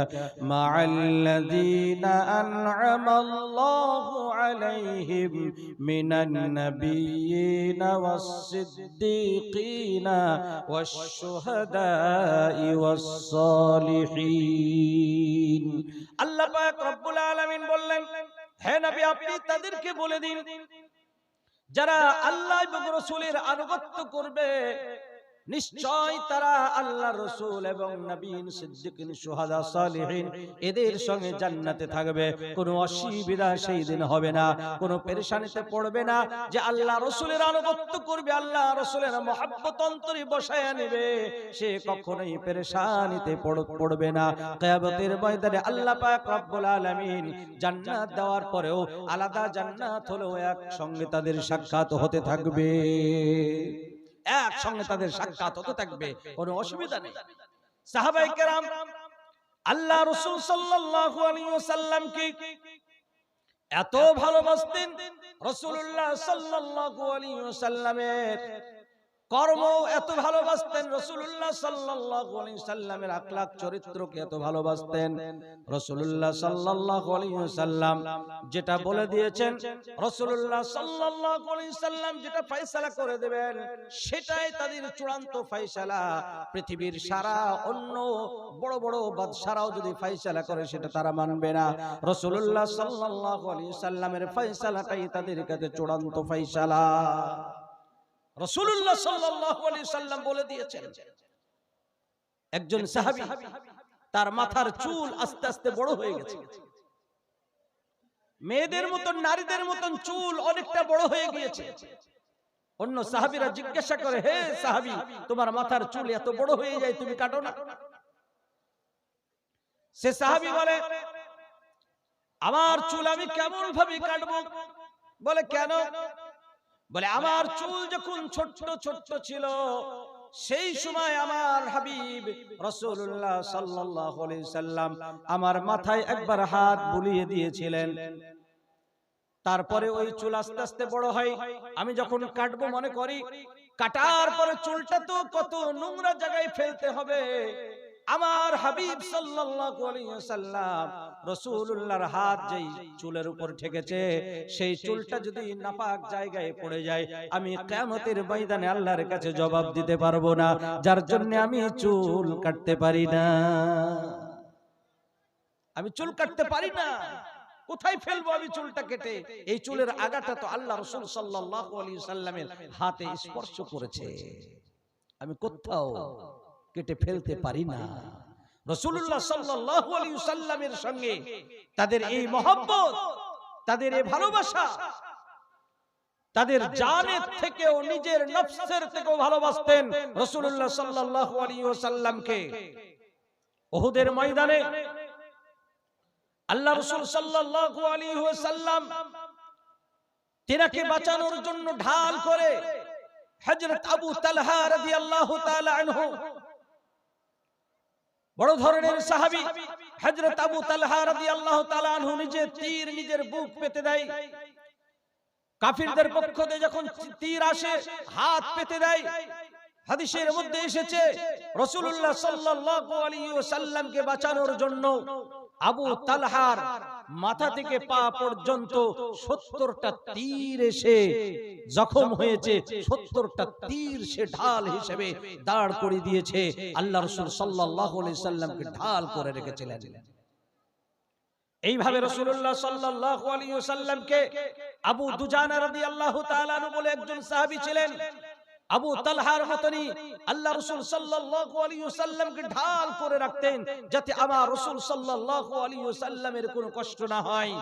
মা'আল্লাযীনা আন'আমাল্লাহু আলাইহিম মিনান নাবিয়্যিনা ওয়াস-সিদ্দীকিনা ওয়াশ-শুহাদাই ওয়াস-সালিহিন। আল্লাহ পাক রব্বুল আলামিন বললেন, হে নবী আপনি তাদেরকে বলে দিন যারা আল্লাহ এবং রাসূলের আনুগত্য করবে, নিশ্চয় তারা আল্লাহ রাসূল এবং নবীন, সিদ্দিকিন, শুহাদা, সালিহিন এদের সঙ্গে জান্নাতে থাকবে। কোনো অসুবিধা সেই দিন হবে না, কোনো পেরেশানিতে পড়বে না। যে আল্লাহ রাসূলের আনুগত্য করবে, আল্লাহ রাসূলের মহব্বত অন্তরে বসায়া নেবে, সে কখনোই পেরেশানিতে পড়বে না। কিয়ামতের ময়দানে আল্লাহ পাক রব্বুল আলামিন জান্নাত দেওয়ার পরেও আলাদা জান্নাত হলেও একসঙ্গে তাদের সাক্ষাৎ হতে থাকবে, একসঙ্গে তাদের সাক্ষাৎ হতে থাকবে, কোনো অসুবিধা নেই। সাহাবায়ে কেরাম আল্লাহ রাসূল সাল্লাল্লাহু আলাইহি ওয়াসাল্লামকে এত ভালোবাসতেন, রাসূলুল্লাহ সাল্লাল্লাহু আলাইহি ওয়াসাল্লামের কর্ম এত ভালোবাসতেন, রাসূলুল্লাহ সাল্লাল্লাহু আলাইহি ওয়াসাল্লামের আখলাক চরিত্রকে এত ভালোবাসতেন। রাসূলুল্লাহ সাল্লাল্লাহু আলাইহি ওয়াসাল্লাম যেটা বলে দিয়েছেন, রাসূলুল্লাহ সাল্লাল্লাহু আলাইহি ওয়াসাল্লাম যেটা ফয়সালা করে দেবেন, সেটাই তাদের চূড়ান্ত ফয়সালা। পৃথিবীর সারা অন্য বড় বড় বাদশারাও যদি ফয়সালা করে সেটা তারা মানবে না। রাসূলুল্লাহ সাল্লাল্লাহু আলাইহি ওয়াসাল্লামের ফয়সালাটাই তাদের কাছে চূড়ান্ত ফয়সালা। রাসূলুল্লাহ সাল্লাল্লাহু আলাইহি সাল্লাম বলে দিয়েছেন, একজন সাহাবী তার মাথার চুল আস্তে আস্তে বড় হয়ে গেছে, মেয়েদের মতন, নারীদের মতন চুল অনেকটা বড় হয়ে গিয়েছে। অন্য সাহাবীরা জিজ্ঞাসা করে, হে সাহাবী তোমার মাথার চুল এত বড় হয়ে যায়, তুমি কাটো না? সে সাহাবী বলে, আমার চুল আমি কেমন ভাবে কাটবো? বলে কেন? বলে আমার চুল যখন ছোট্ট ছোট্ট ছিল, সেই সময় আমার হাবিব রাসূলুল্লাহ সাল্লাল্লাহু আলাইহি সাল্লাম আমার মাথায় একবার হাত বুলিয়ে দিয়েছিলেন। তারপরে ওই চুল আস্তে আস্তে বড় হয়। আমি যখন কাটবো মনে করি, কাটার পরে চুলটা তো কত নোংরা জায়গায় ফেলতে হবে। আমার হাবিব সাল্লাল্লাহু আলাইহি ওয়াসাল্লাম রাসূলুল্লাহর হাত যেই চুলের উপর ঠেকেছে, সেই চুলটা যদি নাপাক জায়গায় পড়ে যায়, আমি কিয়ামতের ময়দানে আল্লাহর কাছে জবাব দিতে পারবো না, যার জন্য আমি চুল কাটতে পারি না। আমি চুল কাটতে পারি না, কোথায় ফেলবো আমি চুলটা কেটে? এই চুলের আগাটা তো আল্লাহ রাসূল সাল্লাল্লাহু আলাইহি ওয়াসাল্লামের হাতে স্পর্শ করেছে, আমি কোথাও কেটে ফেলতে পারি না। রাসূলুল্লাহ সাল্লাল্লাহু আলাইহি ওয়াসাল্লামের সঙ্গে তাদের এই মহব্বত, তাদের এই ভালোবাসা, তাদের জানের থেকেও, নিজের নফসের থেকেও ভালোবাসতেন রাসূলুল্লাহ সাল্লাল্লাহু আলাইহি ওয়াসাল্লামকে। উহুদের ময়দানে আল্লাহ রাসূল সাল্লাল্লাহু আলাইহি ওয়াসাল্লাম তিনাকে বাঁচানোর জন্য ঢাল করে হযরত আবু তালহা রাদিয়াল্লাহু তাআলা আনহু, বড় ধরনের সাহাবী হযরত আবু তালহা রাদিয়াল্লাহু তাআলা আনহু, নিজের তীর নিজের বুক পেতে দেয়। কাফিরদের পক্ষ থেকে যখন তীর আসে হাত পেতে দেয়। হাদিসের মধ্যে এসেছে রাসূলুল্লাহ সাল্লাল্লাহু আলাইহি ওয়াসাল্লামকে বাঁচানোর জন্য আবু তালহার মাথা থেকে পা পর্যন্ত 70টা তীর এসে জখম হয়েছে। 70টা তীর সে ঢাল হিসেবে দাঁড় করে দিয়েছে। আল্লাহ রাসূল সাল্লাল্লাহু আলাইহি সাল্লামকে ঢাল করে রেখেছিলেন। এইভাবে রাসূলুল্লাহ সাল্লাল্লাহু আলাইহি ওয়াসাল্লামকে আবু দুজানা রাদিয়াল্লাহু তাআলা আনহু বলে একজন সাহাবী ছিলেন, আবু তালহার মতনই আল্লাহ রাসূল সাল্লাল্লাহু আলাইহি ওয়াসাল্লামকে ঢাল করে রাখতেন, যাতে আমার রাসূল সাল্লাল্লাহু আলাইহি ওয়াসাল্লামের কোনো কষ্ট না হয়,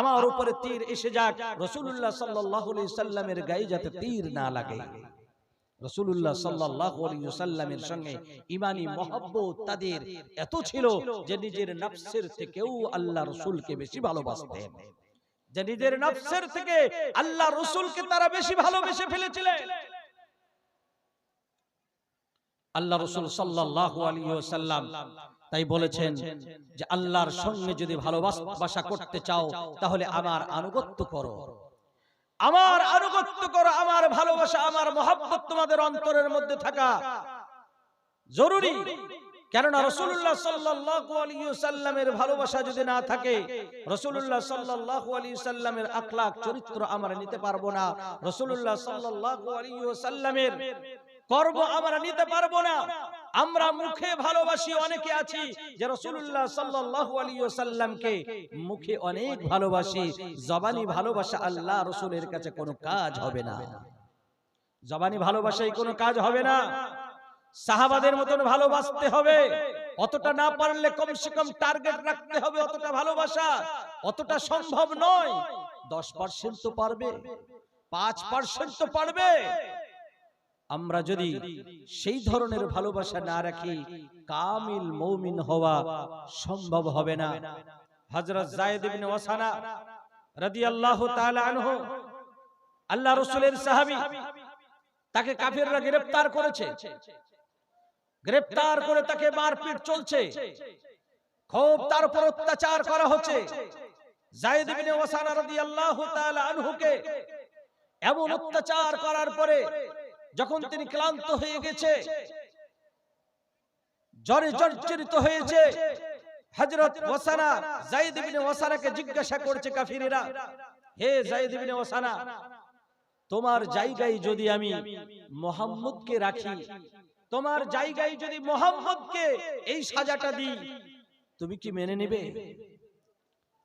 আমার উপরে তীর এসে যাক, রাসূলুল্লাহ সাল্লাল্লাহু আলাইহি ওয়াসাল্লামের গায়ে যাতে তীর না লাগে। রাসূলুল্লাহ সাল্লাল্লাহু আলাইহি ওয়াসাল্লামের সঙ্গে ঈমানি মহব্বত তাদের এত ছিল যে নিজের নফসের থেকেও আল্লাহ রাসূলকে বেশি ভালোবাসতেন, যে নিজের নফসের থেকে আল্লাহ রাসূলকে তারা বেশি ভালোবেসে ফেলেছিলেন। আল্লাহ রাসূল সাল্লাল্লাহু আলাইহি ওয়াসাল্লাম তাই বলেছেন যে আল্লাহর সঙ্গে যদি ভালোবাসা করতে চাও তাহলে আমার আনুগত্য করো, আমার আনুগত্য করো, আমার ভালোবাসা, আমার মহব্বত তোমাদের অন্তরের মধ্যে থাকা জরুরি। কেননা রাসূলুল্লাহ সাল্লাল্লাহু আলাইহি ওয়াসাল্লামের ভালোবাসা যদি না থাকে, রাসূলুল্লাহ সাল্লাল্লাহু আলাইহি ওয়াসাল্লামের আখলাক চরিত্র আমরা নিতে পারবো না, রাসূলুল্লাহ সাল্লাল্লাহু আলাইহি ওয়াসাল্লামের কর্ম আমরা নিতে পারবো না। আমরা মুখে ভালোবাসি, অনেকে আছি যে রাসূলুল্লাহ সাল্লাল্লাহু আলাইহি ওয়াসাল্লামকে মুখে অনেক ভালোবাসি, জবানি ভালোবাসা আল্লাহ রাসূলের কাছে কোনো কাজ হবে না, জবানি ভালোবাসায় কোনো কাজ হবে না। সাহাবাদের মতন ভালোবাসতে হবে, অতটা না পারলে কমসে কম টার্গেট রাখতে হবে, অতটা ভালোবাসা অতটা সম্ভব নয়, 10% তো পারবে, 5% তো পারবে। আমরা যদি সেই ধরনের ভালোবাসা না রাখি, কামিল মুমিন হওয়া সম্ভব হবে না। হযরত যায়েদ ইবনে ওয়াসানা রাদিয়াল্লাহু তাআলা আনহু, আল্লাহ রাসূলের সাহাবী, তাকে কাফিররা গ্রেফতার করেছে, গ্রেফতার করে তাকে মারপিট চলছে, খুব তার উপর অত্যাচার করা হচ্ছে। যায়েদ ইবনে ওয়াসানা রাদিয়াল্লাহু তাআলা আনহুকে এমন অত্যাচার করার পরে যখন তিনি ক্লান্ত হয়ে গেছে, জ্বরে জর্জরিত হয়েছে, হযরত ওয়াসানা যায়েদ ইবনে ওয়াসানাকে জিজ্ঞাসা করছে কাফিরেরা, হে যায়েদ ইবনে ওয়াসানা, তোমার জায়গায় যদি আমি মুহাম্মদকে রাখি, তোমার জায়গায় যদি মুহাম্মদকে এই সাজাটা দিই, তুমি কি মেনে নেবে?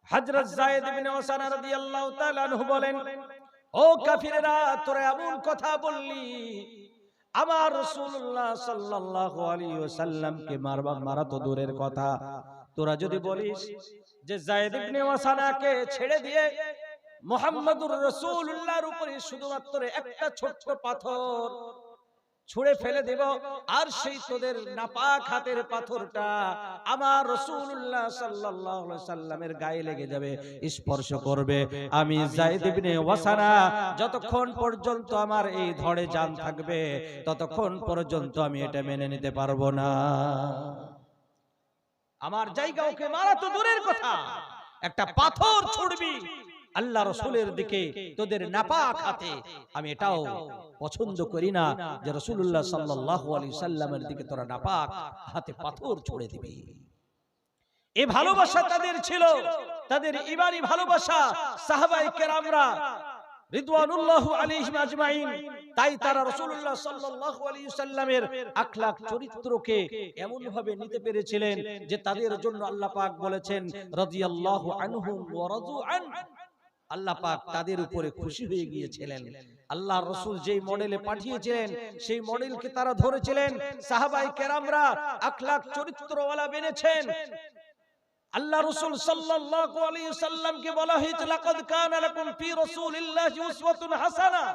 হযরত যায়েদ ইবনে ওয়াসানা রাদিয়াল্লাহু তাআলা আনহু বলেন, ও কাফিরেরা, তোরা এমন কথা বললি, আমার রাসূলুল্লাহ সাল্লাল্লাহু আলাইহি ওয়াসাল্লামকে মারা তো দূরের কথা, তোরা যদি বলিস যে যায়েদ ইবনে ওয়াসানাকে ছেড়ে দিয়ে মুহাম্মদুর রাসূলুল্লাহর উপরে শুধুমাত্র একটা ছোট্ট পাথর ছুঁড়ে ফেলে দেব, আর সেই তোদের নাপাক হাতের পাথরটা আমার রাসূলুল্লাহ সাল্লাল্লাহু আলাইহি সাল্লামের গায়ে লেগে যাবে, স্পর্শ করবে, আমি যায়েদ ইবনে ওয়াসানা যতক্ষণ পর্যন্ত আমার এই ধড়ে জান থাকবে ততক্ষণ পর্যন্ত আমি এটা মেনে নিতে পারবো না। আমার জায়গা ওকে মারা তো দূরের কথা, একটা পাথর ছুড়বি আল্লাহ রাসূলের দিকে তোদের নাপাক হাতে, আমি এটাও পছন্দ করি না যে রাসূলুল্লাহ সাল্লাল্লাহু আলাইহি সাল্লামের দিকে তোরা নাপাক হাতে পাথর ছুড়ে দিবি। এই ভালোবাসা তাদের ছিল, তাদের ঈমানি ভালোবাসা। সাহাবায়ে কেরামরা রিদওয়ানুল্লাহ আলাইহিম আজমাইন, তাই তারা রাসূলুল্লাহ সাল্লাল্লাহু আলাইহি সাল্লামের আখলাক চরিত্রকে এমন ভাবে নিতে পেরেছিলেন যে তাদের জন্য আল্লাহ পাক বলেছেন রাদিয়াল্লাহু আনহুম ওয়া রাদু আন, আল্লাহ পাক তাদের উপরে খুশি হয়ে গিয়েছিলেন। আল্লাহর রাসূল যেই মডেলে পাঠিয়েছিলেন সেই মডেলকে তারা ধরেছিলেন। সাহাবায়ে কেরামরা আখলাক চরিত্রওয়ালা বেনেছেন। আল্লাহ রাসূল সাল্লাল্লাহু আলাইহি সাল্লামকে বলা হয়েছে লাকাদ কানা লাকুম ফি রাসূলিল্লাহি উসওয়াতুন হাসানাহ,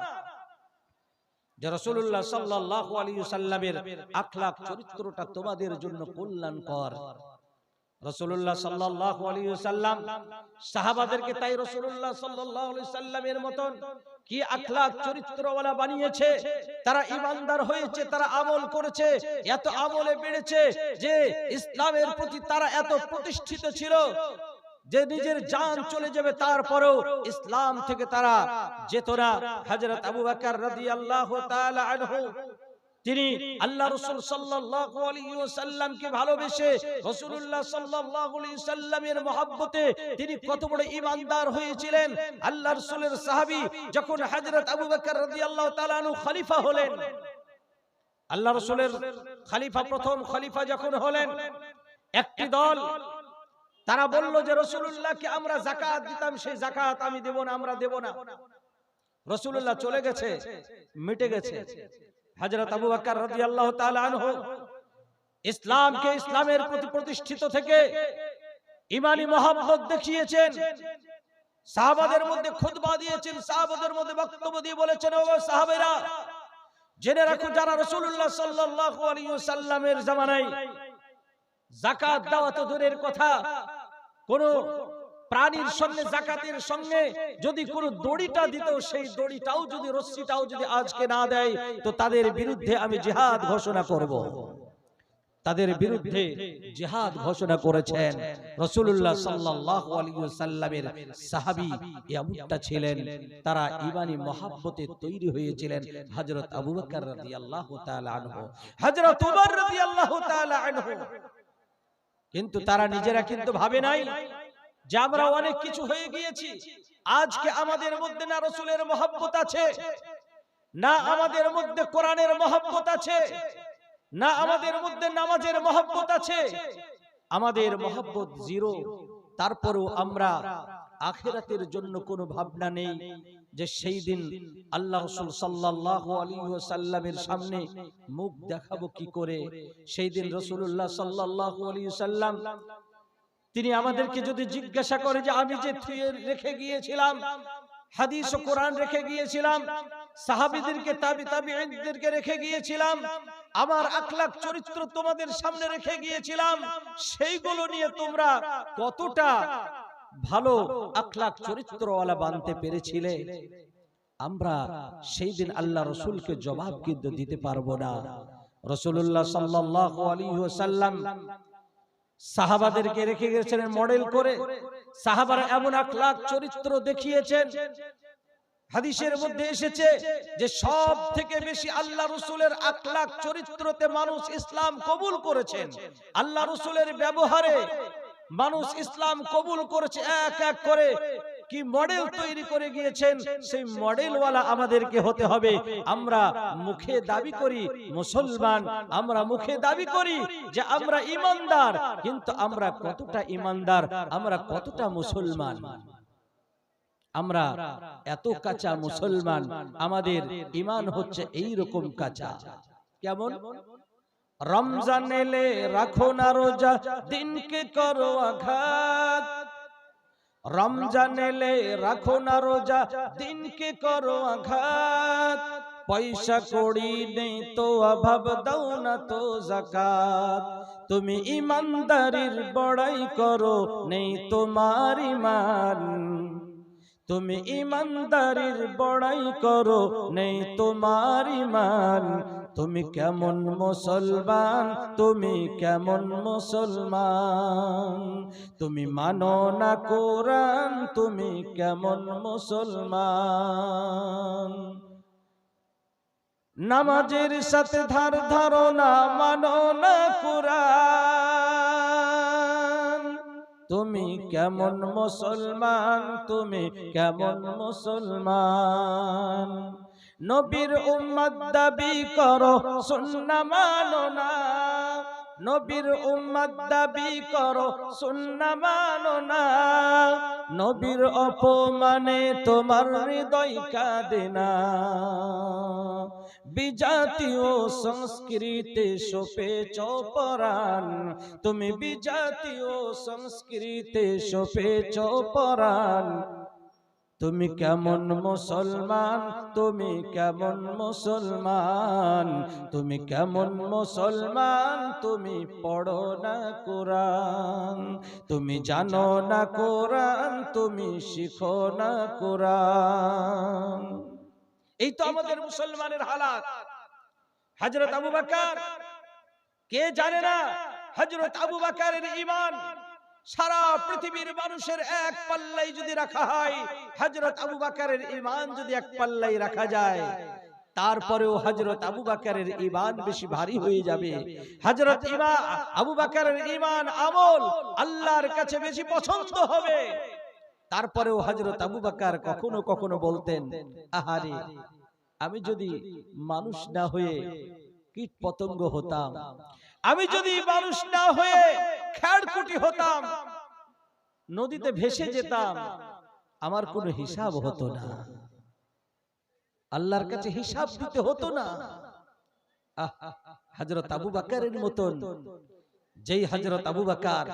যে রাসূলুল্লাহ সাল্লাল্লাহু আলাইহি সাল্লামের আখলাক চরিত্রটা তোমাদের জন্য কল্যাণকর। রাসূলুল্লাহ সাল্লাল্লাহু আলাইহি সাল্লাম সাহাবাদেরকে তাই রাসূলুল্লাহ সাল্লাল্লাহু আলাইহি সাল্লামের মতন কি আখলাক চরিত্রওয়ালা বানিয়েছে। তারা ঈমানদার হয়েছে, তারা আমল করেছে, এত আমলে বেড়েছে যে ইসলামের প্রতি তারা এত প্রতিষ্ঠিত ছিল যে নিজের জান চলে যাবে তারপরেও ইসলাম থেকে তারা যেত না। হযরত আবু বকর রাদিয়াল্লাহু তাআলা আনহু, তিনি আল্লাহ রাসূল সাল্লাল্লাহু আলাইহি ওয়াসাল্লামকে ভালোবেসে রাসূলুল্লাহ সাল্লাল্লাহু আলাইহি সাল্লামের মহব্বতে তিনি কত বড় ঈমানদার হয়েছিলেন। আল্লাহ রাসূলের সাহাবী যখন হযরত আবু বকর রাদিয়াল্লাহু তাআলা আনহু খলিফা হলেন, আল্লাহ রাসূলের খলিফা, প্রথম খলিফা যখন হলেন, একটি দল তারা বলল যে রাসূলুল্লাহকে আমরা যাকাত দিতাম, সেই যাকাত আমি দেব না, আমরা দেব না। রাসূলুল্লাহ চলে গেছে, মিটে গেছে। হযরত আবু বকর রাদিয়াল্লাহু তাআলা আনহু ইসলামকে ইসলামের প্রতি প্রতিষ্ঠিত থেকে ঈমানি মহব্বত দেখিয়েছেন। সাহাবাদের মধ্যে খুতবা দিয়েছেন, সাহাবাদের মধ্যে বক্তব্য দিয়ে বলেছেন, ও সাহাবেরা জেনে রাখো, যারা রাসূলুল্লাহ সাল্লাল্লাহু আলাইহি ওয়াসাল্লামের জামানায় যাকাত দেওয়া তো দূরের কথা, কোন প্রাণীর সঙ্গে যাকাতের সঙ্গে যদি কোন দড়িটা দিত, সেই দড়িটাও যদি রশ্মিটাও যদি আজকে না দেয়, তো তাদের বিরুদ্ধে আমি জিহাদ ঘোষণা করব। তাদের বিরুদ্ধে জিহাদ ঘোষণা করেছেন রাসূলুল্লাহ সাল্লাল্লাহু আলাইহি ওয়াসাল্লামের সাহাবী এমনটা ছিলেন, তারা ঈমানি মহব্বতে তৈরি হয়েছিলেন। হযরত আবু বকর রাদিয়াল্লাহু তাআলা আনহু, হযরত উমর রাদিয়াল্লাহু তাআলা আনহু। কিন্তু তারা নিজেরা কিন্তু ভাবে নাই যে আমরা অনেক কিছু হয়ে গিয়েছি, আজকে আমাদের মধ্যে না রাসূলের মহব্বত আছে, না আমাদের মধ্যে কোরআনের মহব্বত আছে, না আমাদের মধ্যে নামাজের মহব্বত আছে, আমাদের মহব্বত জিরো। তারপরেও আমরা আখিরাতের জন্য কোনো ভাবনা নেই যে সেই দিন আল্লাহ রাসূল সাল্লাল্লাহু আলাইহি ওয়াসাল্লামের সামনে মুখ দেখাবো কি করে। সেই দিন রাসূলুল্লাহ সাল্লাল্লাহু আলাইহি ওয়াসাল্লাম তিনি আমাদেরকে যদি জিজ্ঞাসা করে যে আমি যে থুয়ে রেখে গিয়েছিলাম হাদিস ও কোরআন রেখে গিয়েছিলাম, সাহাবীদেরকে তাবিঈনদেরকে রেখে গিয়েছিলাম, আমার আখলাক চরিত্র তোমাদের সামনে রেখে গিয়েছিলাম, সেইগুলো নিয়ে তোমরা কতটা ভালো আখলাক চরিত্রওয়ালা বানতে পেরেছিলে, আমরা সেই দিন আল্লাহ রাসূলকে জবাব কিন্তু দিতে পারবো না। রাসূলুল্লাহ সাল্লাল্লাহু আলাইহি ওয়াসাল্লাম সাহাবাদেরকে রেখে গিয়েছিলেন মডেল করে, সাহাবারা এমন আখলাক চরিত্র দেখিয়েছেন। হাদিসের মধ্যে এসেছে যে সব থেকে বেশি আল্লাহ রাসূলের আখলাক চরিত্রতে মানুষ ইসলাম কবুল করেছেন, আল্লাহ রাসূলের ব্যবহারে মানুষ ইসলাম কবুল করেছে। এক এক করে কি মডেল তৈরি করে গিয়েছেন, সেই মডেলওয়ালা আমাদেরকে হতে হবে। আমরা মুখে দাবি করি মুসলমান, আমরা মুখে দাবি করি যে আমরা ঈমানদার, কিন্তু আমরা কতটা ঈমানদার, আমরা কতটা মুসলমান? আমরা এত কাঁচা মুসলমান, আমাদের ঈমান হচ্ছে এই রকম কাঁচা। কেমন? রমজান এলে রাখো না রোজা, দিনকে করো আঘাত। রমজান এলে রাখো না রোজা, দিনকে করো আঘাত। পয়সা কড়ি নেই তো অভাব, দাও না তো যাকাত। তুমি ঈমানদারির বড়াই করো, নেই তোমার ঈমান। তুমি ঈমানদারির বড়াই করো, নেই তোমার ঈমান। তুমি কেমন মুসলমান, তুমি কেমন মুসলমান? তুমি মানো না কোরআন, তুমি কেমন মুসলমান? নামাজের সাথে ধার ধারণা, মানো না কোরআন। তুমি কেমন মুসলমান, তুমি কেমন মুসলমান? নবীর উম্মত দাবি করো, সুন্নাহ মানো না। নবীর উম্মত দাবি করো, সুন্নাহ মানো না। নবীর অপমানে তোমার হৃদয় কাঁদে না। বিজাতীয় সংস্কৃতি সপেছ পরাণ, তুমি বিজাতীয় সংস্কৃতি সপেছ পরাণ। তুমি কেমন মুসলমান, তুমি কেমন মুসলমান? তুমি কেমন মুসলমান, তুমি পড়ো না কোরআন। তুমি জানো না কোরআন, তুমি শিখো না কোরআন। এই তো আমাদের মুসলমানের হালাত। হযরত আবু বকর, কে জানে না হযরত আবু বকরের ঈমান সারা পৃথিবীর মানুষের এক পাল্লাই যদি রাখা হয়, হযরত আবু বকরের ঈমান যদি এক পাল্লাই রাখা যায়, তারপরেও হযরত আবু বকরের ঈমান বেশি ভারী হয়ে যাবে। হযরত আবু বকরের ঈমান আমল আল্লাহর কাছে বেশি পছন্দ হবে। তারপরেও হযরত আবু বকর কখনো কখনো বলতেন, আহারে আমি যদি মানুষ না হয়ে কীট পতঙ্গ হতাম, আমি যদি মানুষ না হয়ে খেড়কুটি হতাম, নদীতে ভেসে যেতাম, আমার কোনো হিসাব হতো না, আল্লাহর কাছে হিসাব দিতে হতো না। হযরত আবু বকরের মতন, যেই হযরত আবু বকর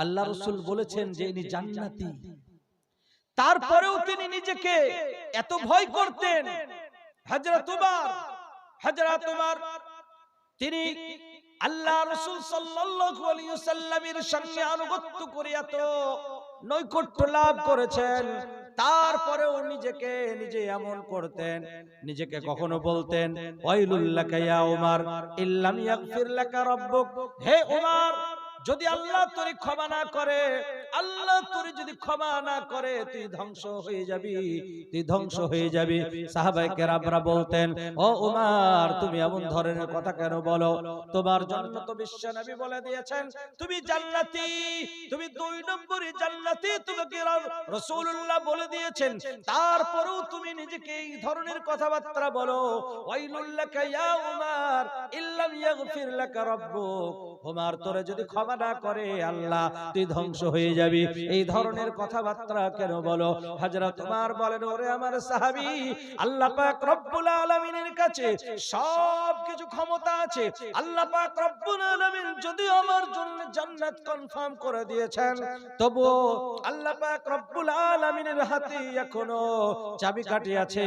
আল্লাহ রাসূল বলেছেন যে ইনি জান্নাতি, তারপরেও তিনি নিজেকে এত ভয় করতেন। হযরত উমর তিনি আল্লাহ রাসূল সাল্লাল্লাহু আলাইহি ওয়াসাল্লামের সঙ্গে আনুগত্য করে এত নৈকট্য লাভ করেছেন, তারপরেও নিজেকে নিজে এমন করতেন, নিজেকে কখনো বলতেন ওয়াইলুল লাকা ইয়া উমর ইল্লাম ইয়াগফির লাকা রাব্বুক, হে উমর যদি আল্লাহ তোরে ক্ষমা না করে, আল্লাহ তোরে যদি ক্ষমা না করে তুই ধ্বংস হয়ে যাবি, তুই ধ্বংস হয়ে যাবি। সাহাবায়ে কেরামরা বলতেন ও উমর তুমি এমন ধরনের কথা কেন বলো, তোমার জন্য তো বিশ্ব নবী বলে দিয়েছেন তুমি জান্নাতি, তুমি 2 নম্বরে জান্নাতি, তোমাকে রাসূলুল্লাহ বলে দিয়েছেন, তারপরেও তুমি নিজেকে এই ধরনের কথাবার্তা বলো। ওয়াইলুল লাকা ইয়া উমর ইল্লাম ইয়াগফির লাকা রাব্বুক, উমর তোরে যদি ক্ষমা না করে আল্লাহ তুই ধ্বংস হয়ে যাবি, এই ধরনের কথাবার্তা কেন বলো? হযরত উমর বলেন ওরে আমার সাহাবী, আল্লাহ পাক রব্বুল আলামিনের কাছে সব কিছু ক্ষমতা আছে, আল্লাহ পাক রব্বুল আলামিন যদি আমার জন্য জান্নাত কনফার্ম করে দিয়েছেন, তবুও আল্লাহ পাক রব্বুল আলামিনের হাতে এখনো চাবিকাঠি আছে।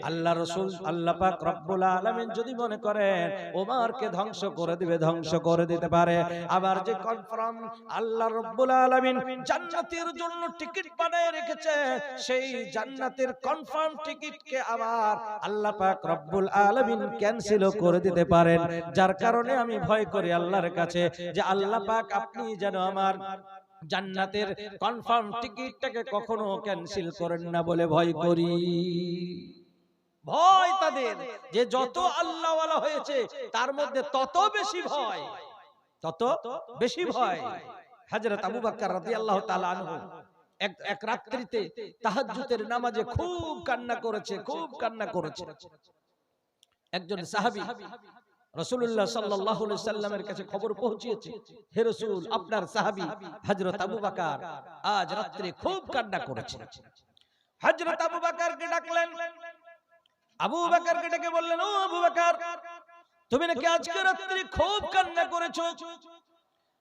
আল্লাহ রাসূল আল্লাহ পাক রব্বুল আলামিন যদি মনে করেন ওমরকে ধ্বংস করে দিবে, ধ্বংস করে দিতে পারে। আবার যে কনফার্ম আল্লাহ রাব্বুল আলামিন জান্নাতের জন্য টিকিট বানিয়ে রেখেছে, সেই জান্নাতের কনফার্ম টিকিটকে আবার আল্লাহ পাক রব্বুল আলামিন ক্যান্সেল করে দিতে পারেন। যার কারণে আমি ভয় করি আল্লাহর কাছে যে আল্লাহ পাক আপনি যেন আমার জান্নাতের কনফার্ম টিকিটটাকে কখনো ক্যান্সেল করেন না বলে ভয় করি। ভয় তাদের যে যত আল্লাহ ওয়ালা হয়েছে তার মধ্যে তত বেশি ভয়, তত বেশি ভয়। হযরত আবু বকর রাদিয়াল্লাহু তাআলা আনহু এক রাত্রিতে তাহাজ্জুদের নামাজে খুব কান্না করেছে, খুব কান্না করেছে। একজন সাহাবী রাসূলুল্লাহ সাল্লাল্লাহু আলাইহি সাল্লামের কাছে খবর পৌঁছেছে, হে রাসূল আপনার সাহাবী হযরত আবু বকর আজ রাত্রে খুব কান্না করেছে। হযরত আবু বকরকে ডাকলেন, আবু বকরকে ডেকে বললেন ও আবু বকর তুমি নাকি আজকে রাত্রে খুব কান্না করেছো?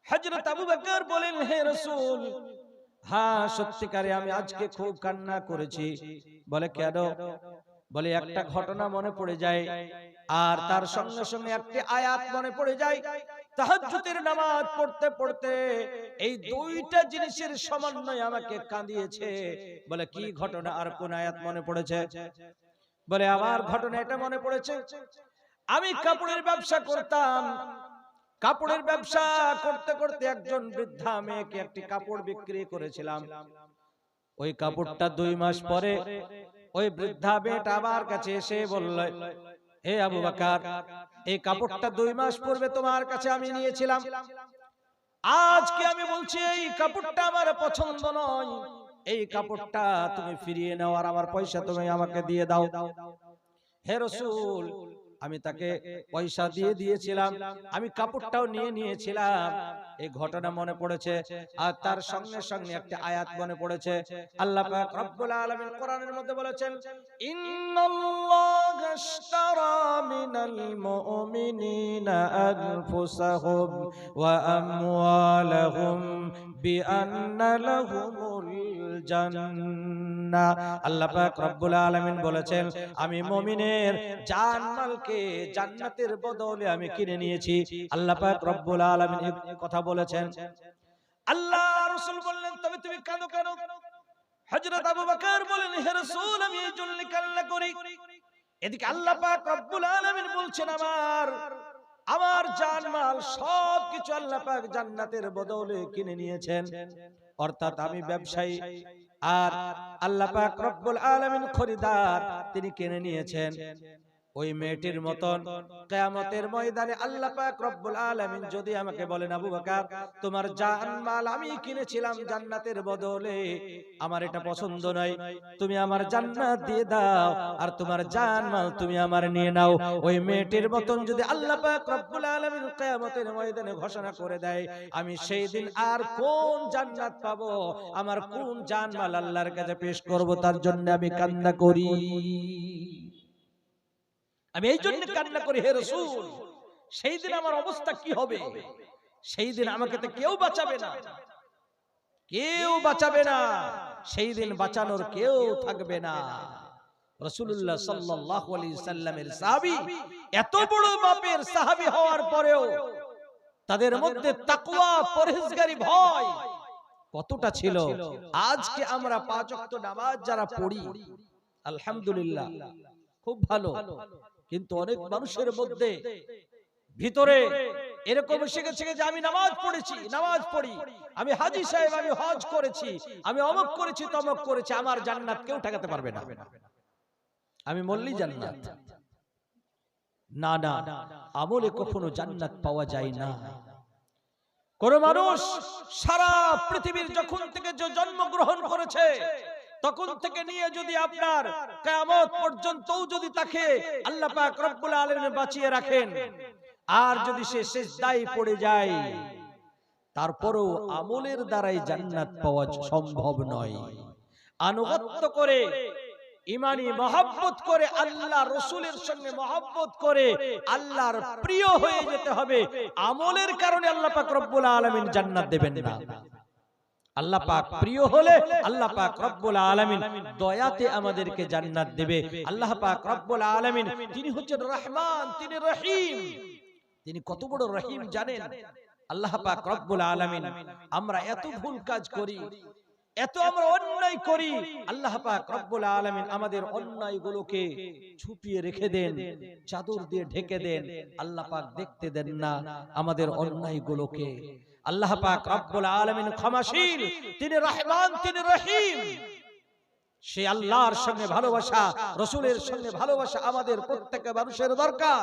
হযরত আবু বকর বলেন হে রাসূল হ্যাঁ সত্যিকারে আমি আজকে খুব কান্না করেছি। বলে কেন? বলে একটা ঘটনা মনে পড়ে যায় আর তার সঙ্গে সঙ্গে একটি আয়াত মনে পড়ে যায়। তাহাজ্জুদের নামাজ পড়তে পড়তে এই দুইটা জিনিসের সমন্বয় আমাকে কাঁদিয়েছে। বলে কি ঘটনা আর কোন আয়াত মনে পড়েছে? বলে আমার ঘটনা এটা মনে পড়েছে, আমি কাপড়ের ব্যবসা করতাম, কাপড়ের ব্যবসা করতে করতে একজন বৃদ্ধা মেয়েকে একটি কাপড় বিক্রি করেছিলাম। ওই কাপড়টা 2 মাস পরে ওই বৃদ্ধা মেয়েটা আমার কাছে এসে বলল হে আবু বকর এই কাপড়টা 2 মাস পূর্বে তোমার কাছে আমি নিয়েছিলাম, আজকে আমি বলছি এই কাপড়টা আমার পছন্দ নয়, এই কাপড়টা তুমি ফিরিয়ে নাও আর আমার পয়সা তুমি আমাকে দিয়ে দাও। হে রাসূল আমি তাকে পয়সা দিয়ে দিয়েছিলাম, আমি কাপড়টাও নিয়ে নিয়েছিলাম। এই ঘটনা মনে পড়েছে আর তার সঙ্গে সঙ্গে একটা আয়াত মনে পড়েছে। আল্লাহ পাক রব্বুল আলামিন কোরআনের মধ্যে বলেছেন ইন্নাল্লাহা আশতারা মিনাল মুমিনিনা আনফুসাহুম ওয়া আমওয়ালাহুম বিআন্না লাহুমুল জান্নাহ। আল্লাহ পাক রব্বুল আলামিন বলেছেন আমি মুমিনের জানমালকে জান্নাতের বদলে আমি কিনে নিয়েছি। আল্লাহ পাক রব্বুল আলামিন এই কথা বলেছেন। আল্লাহ রাসূল বললেন তবে তুমি কাঁদো কেন? হযরত আবু বকর বলেন হে রাসূল আমি এই জন্য কান্না করি, এদিকে আল্লাহ পাক রব্বুল আলামিন বলছেন আমার জানমাল সবকিছু আল্লাহ পাক জান্নাতের বদলে কিনে নিয়েছেন। অর্থাৎ আমি ব্যবসায়ী আর আল্লাহ পাক রব্বুল আলামিন খরিদার, তিনি কিনে নিয়েছেন। ওই মেয়েটির মতন কিয়ামতের ময়দানে আল্লাহ পাক রব্বুল আলামিন যদি আমাকে বলেন আবু বকর তোমার জানমাল আমি কিনেছিলাম জান্নাতের বদলে, আমার এটা পছন্দ নয়, তুমি আমার জান্নাত দিয়ে দাও আর তোমার জানমাল তুমি আমার নিয়ে নাও। ওই মেয়েটির মতন যদি আল্লাহ পাক রব্বুল আলামিন কিয়ামতের ময়দানে ঘোষণা করে দেয়, আমি সেই দিন আর কোন জান্নাত পাবো, আমার কোন জানমাল আল্লাহর কাছে পেশ করব, তার জন্য আমি কান্না করি। আমি এই জন্য কান্না করি, হে রাসূল সেই দিন আমার অবস্থা কি হবে? সেই দিন আমাকে তো কেউ বাঁচাবে না, কেউ বাঁচাবে না, সেই দিন বাঁচানোর কেউ থাকবে না। রাসূলুল্লাহ সাল্লাল্লাহু আলাইহি সাল্লামের সাহাবী, এত বড় মাপের সাহাবী হওয়ার পরেও তাদের মধ্যে তাকওয়া, পরহেজগারি, ভয় কতটা ছিল। আজকে আমরা 5 ওয়াক্ত নামাজ যারা পড়ি আলহামদুলিল্লাহ খুব ভালো, কিন্তু অনেক মানুষের মধ্যে ভিতরে এরকম শিখেছে যে আমি নামাজ পড়েছি, নামাজ পড়ি, আমি হাজী সাহেব, আমি হজ করেছি, আমি অমুক করেছি, তমুক করেছি, আমার জান্নাত কেউ ঠেকাতে পারবে না, আমি মরলেই জান্নাত। না না, আমলে কখনো জান্নাত পাওয়া যায় না। কোন মানুষ সারা পৃথিবীর যখন থেকে যে জন্মগ্রহণ করেছে তখন থেকে নিয়ে যদি আপনার কিয়ামত পর্যন্তও যদি তাকে আল্লাহ পাক রব্বুল আলামিন বাঁচিয়ে রাখেন, আর যদি সে সিজদায় পড়ে যায়, তারপরেও আমলের দ্বারাই জান্নাত পাওয়া সম্ভব নয়। আনুগত্য করে, ইমানি মহব্বত করে, আল্লাহ রাসূলের সঙ্গে মহব্বত করে আল্লাহর প্রিয় হয়ে যেতে হবে। আমলের কারণে আল্লাহ পাক রব্বুল আলামিন জান্নাত দেবেন না। আল্লাহ পাক প্রিয় হলে আল্লাহ পাক রব্বুল আলামিন দয়াতে আমাদেরকে জান্নাত দেবে। আল্লাহ পাক রব্বুল আলামিন তিনি হচ্ছেন রহমান, তিনি রহিম। তিনি কত বড় রহিম জানেন? আল্লাহ পাক রব্বুল আলামিন, আমরা এত ভুল কাজ করি, এত আমরা অন্যায় করি, আল্লাহ পাক রব্বুল আলামিন আমাদের অন্যায়গুলোকে ছুপিয়ে রেখে দেন, চাদর দিয়ে ঢেকে দেন। আল্লাহ পাক দেখতে দেন না আমাদের অন্যায়গুলোকে। আল্লাহ পাক রব্বুল আলামিন ক্ষমাশীল, তিনি রহমান, তিনি রহিম। সে আল্লাহর সঙ্গে ভালোবাসা, রাসূলের সঙ্গে ভালোবাসা আমাদের প্রত্যেক মানুষের দরকার।